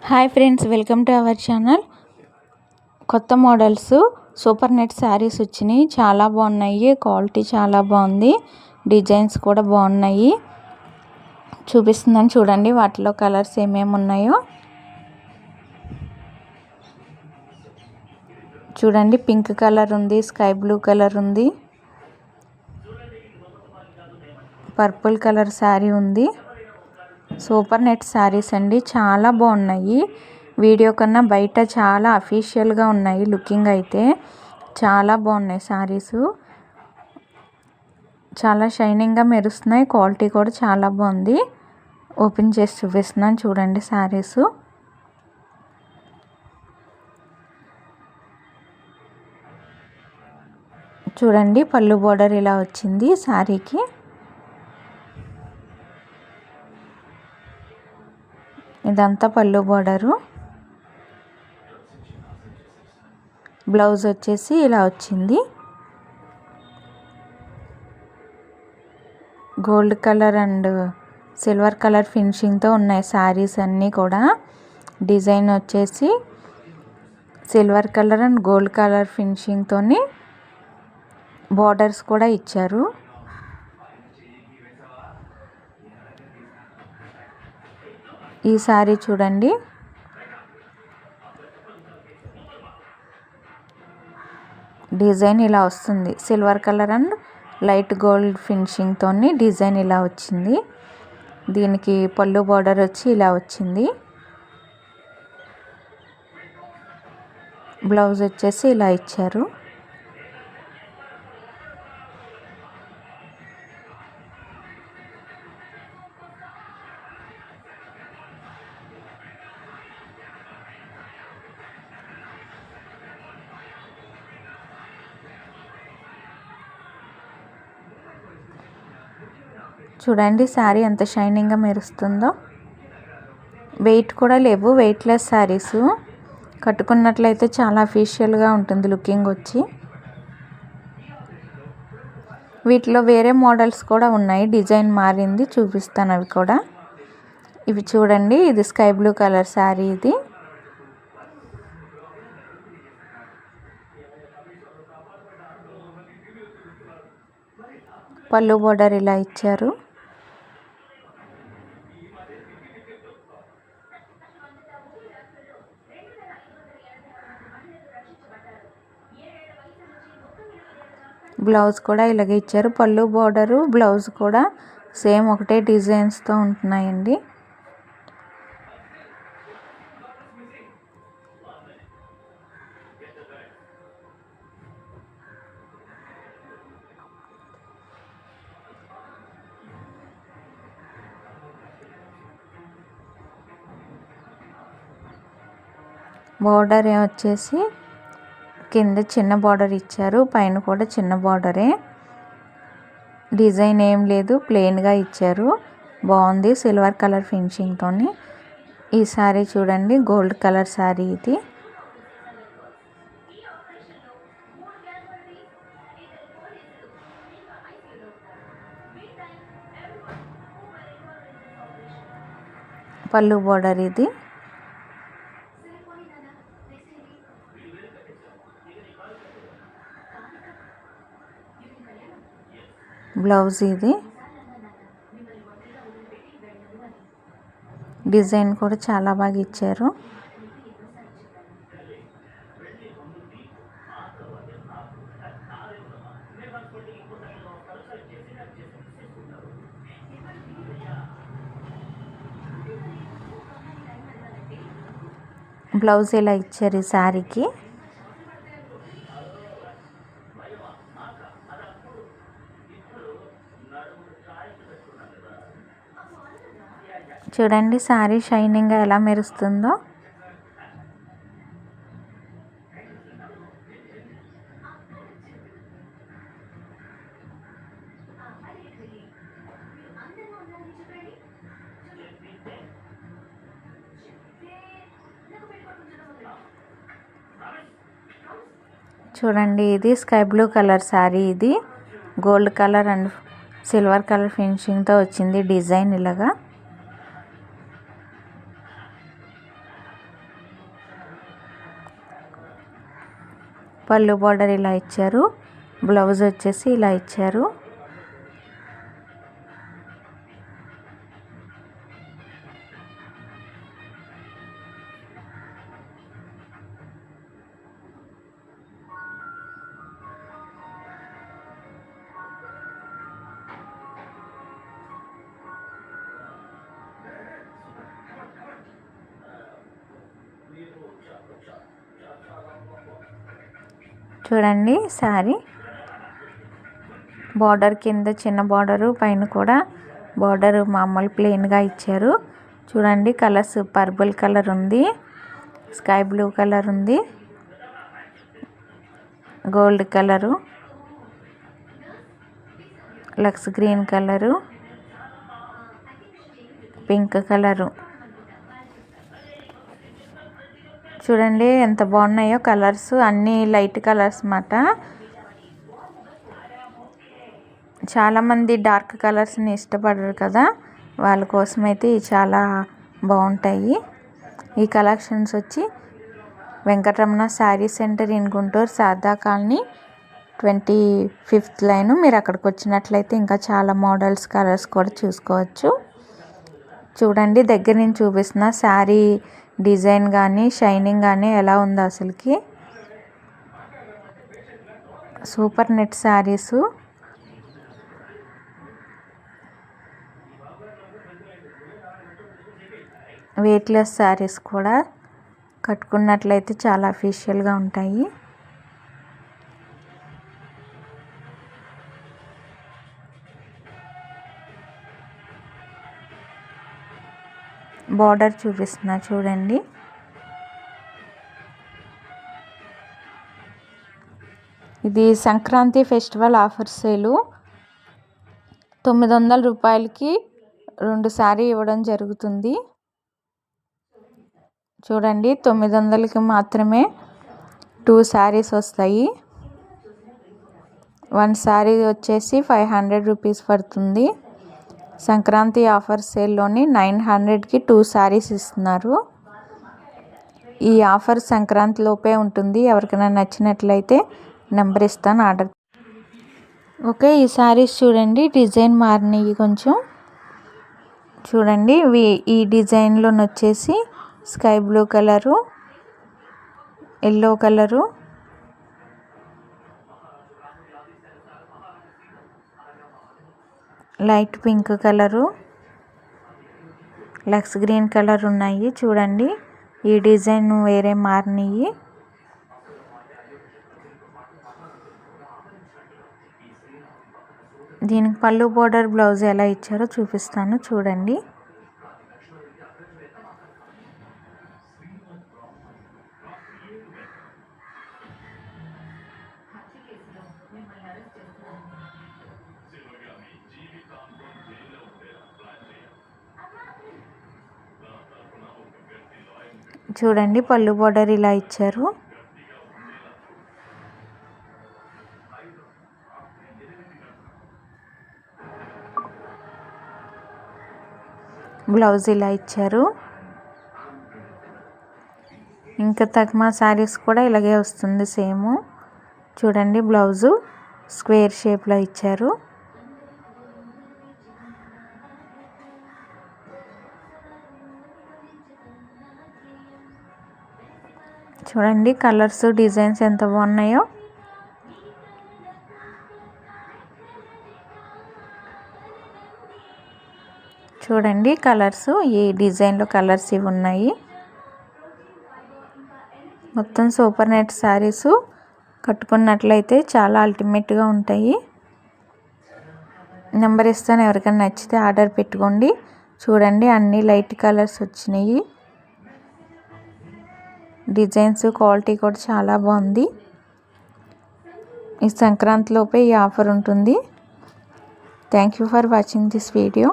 Hi friends, welcome to our channel. కొత్త models super net saris వచ్చినాయి. చాలా బాగున్నాయి, క్వాలిటీ చాలా బాగుంది, డిజైన్స్ కూడా బాగున్నాయి. చూపిస్తుందని చూడండి వాటిలో కలర్స్ ఏమేమి ఉన్నాయో. చూడండి, పింక్ కలర్ ఉంది, స్కై బ్లూ కలర్ ఉంది, పర్పుల్ కలర్ శారీ ఉంది. సూపర్ నెట్ శారీస్ అండి, చాలా బాగున్నాయి. వీడియో కన్నా బయట చాలా అఫీషియల్గా ఉన్నాయి. లుకింగ్ అయితే చాలా బాగున్నాయి. శారీస్ చాలా షైనింగ్గా మెరుస్తున్నాయి, క్వాలిటీ కూడా చాలా బాగుంది. ఓపెన్ చేసి చూపిస్తున్నాను చూడండి. శారీస్ చూడండి, పళ్ళు బోర్డర్ ఇలా వచ్చింది శారీకి. ఇదంతా పళ్ళు బోర్డరు. బ్లౌజ్ వచ్చేసి ఇలా వచ్చింది. Gold colour and silver colour ఫినిషింగ్తో ఉన్నాయి శారీస్ అన్నీ కూడా. డిజైన్ వచ్చేసి silver colour and gold colour ఫినిషింగ్తో బోర్డర్స్ కూడా ఇచ్చారు. ఈ శారీ చూడండి, డిజైన్ ఇలా వస్తుంది. Silver colour and light gold ఫినిషింగ్తో డిజైన్ ఇలా వచ్చింది. దీనికి పళ్ళు బోర్డర్ వచ్చి ఇలా వచ్చింది. బ్లౌజ్ వచ్చేసి ఇలా ఇచ్చారు. చూడండి శారీ ఎంత షైనింగ్గా మెరుస్తుందో. వెయిట్ కూడా లేవు, వెయిట్లెస్ శారీస్. కట్టుకున్నట్లయితే చాలా అఫీషియల్గా ఉంటుంది లుకింగ్ వచ్చి. వీటిలో వేరే మోడల్స్ కూడా ఉన్నాయి, డిజైన్ మారింది, చూపిస్తాను అవి కూడా. ఇవి చూడండి, ఇది స్కై బ్లూ కలర్ శారీ. ఇది పళ్ళు బోర్డర్ ఇలా ఇచ్చారు. బ్లౌజ్ కూడా ఇలాగే ఇచ్చారు. పళ్ళు బోర్డరు, బ్లౌజ్ కూడా సేమ్ ఒకటే డిజైన్స్తో ఉంటున్నాయండి. బోర్డర్ వచ్చేసి కింద చిన్న బార్డర్ ఇచ్చారు, పైన కూడా చిన్న బార్డరే. డిజైన్ ఏం లేదు, ప్లెయిన్గా ఇచ్చారు. బాగుంది, సిల్వర్ కలర్ ఫినిషింగ్తో. ఈ శారీ చూడండి, గోల్డ్ కలర్ శారీ. ఇది పళ్ళు బోర్డర్. ఇది బ్లౌజ్. ఇది డిజైన్ కూడా చాలా బాగా ఇచ్చారు. బ్లౌజ్ ఇలా ఇచ్చారు ఈ శారీకి. చూడండి శారీ షైనింగ్గా ఎలా మెరుస్తుందో. చూడండి, ఇది స్కై బ్లూ కలర్ శారీ. ఇది gold colour and silver colour ఫినిషింగ్తో వచ్చింది డిజైన్ ఇలాగా. పళ్ళు బార్డర్ ఇలా ఇచ్చారు. బ్లౌజ్ వచ్చేసి ఇలా ఇచ్చారు. చూడండి శారీ బార్డర్ కింద చిన్న బార్డరు, పైన కూడా బార్డర్ మామూలు ప్లెయిన్గా ఇచ్చారు. చూడండి కలర్స్ పర్పుల్ కలర్ ఉంది, స్కై బ్లూ కలర్ ఉంది, గోల్డ్ కలరు, లక్స్ గ్రీన్ కలరు, పింక్ కలరు. చూడండి ఎంత బాగున్నాయో కలర్స్, అన్నీ లైట్ కలర్స్ అన్నమాట. చాలామంది డార్క్ కలర్స్ని ఇష్టపడరు కదా, వాళ్ళ కోసం అయితే ఇవి చాలా బాగుంటాయి. ఈ కలెక్షన్స్ వచ్చి Venkataramana sari centre in Guntur, Sharada colony, 25th line. మీరు అక్కడికి వచ్చినట్లయితే ఇంకా చాలా మోడల్స్, కలర్స్ కూడా చూసుకోవచ్చు. చూడండి దగ్గర నుంచి చూపిస్తున్న శారీ డిజైన్ కానీ షైనింగ్ కానీ ఎలా ఉందో అసలుకి. Super net saris. Weightless saris కూడా కట్టుకున్నట్లయితే చాలా అఫీషియల్గా ఉంటాయి. బార్డర్ చూపిస్తున్నా చూడండి. ఇది సంక్రాంతి ఫెస్టివల్ ఆఫర్ సేలు. 900 రూపాయలకి 2 శారీ ఇవ్వడం జరుగుతుంది. చూడండి 900కి మాత్రమే 2 శారీస్ వస్తాయి. 1 శారీ వచ్చేసి 500 రూపీస్ పడుతుంది. సంక్రాంతి ఆఫర్ సేల్లోని 900కి 2 శారీస్ ఇస్తున్నారు. ఈ ఆఫర్ సంక్రాంతి లోపే ఉంటుంది. ఎవరికైనా నచ్చినట్లయితే నెంబర్ ఇస్తాను, ఆర్డర్. ఓకే, ఈ శారీస్ చూడండి డిజైన్ మారినాయి కొంచెం. చూడండి ఈ డిజైన్లోని వచ్చేసి sky blue colour, yellow colour, light pink colour, లక్స్ గ్రీన్ కలర్ ఉన్నాయి. చూడండి ఈ డిజైన్ వేరే మారినాయి. దీనికి పళ్ళు బోర్డర్ బ్లౌజ్ ఎలా ఇచ్చారో చూపిస్తాను చూడండి. చూడండి పళ్ళు బోర్డర్ ఇలా ఇచ్చారు. బ్లౌజ్ ఇలా ఇచ్చారు. ఇంకా తగ్మా శారీస్ కూడా ఇలాగే వస్తుంది సేమ్. చూడండి బ్లౌజు స్క్వేర్ షేప్లో ఇచ్చారు. చూడండి కలర్స్, డిజైన్స్ ఎంత బాగున్నాయో. చూడండి కలర్స్, ఈ డిజైన్లో కలర్స్ ఇవి ఉన్నాయి. మొత్తం సూపర్ నెట్ శారీస్ కట్టుకున్నట్లయితే చాలా అల్టిమేట్గా ఉంటాయి. నెంబర్ ఇస్తాను, ఎవరికైనా నచ్చితే ఆర్డర్ పెట్టుకోండి. చూడండి అన్ని లైట్ కలర్స్ వచ్చినాయి. డిజైన్స్ క్వాలిటీ కూడా చాలా బాగుంది. ఈ సంక్రాంతి లోపే ఈ ఆఫర్ ఉంటుంది. Thank you for watching this video.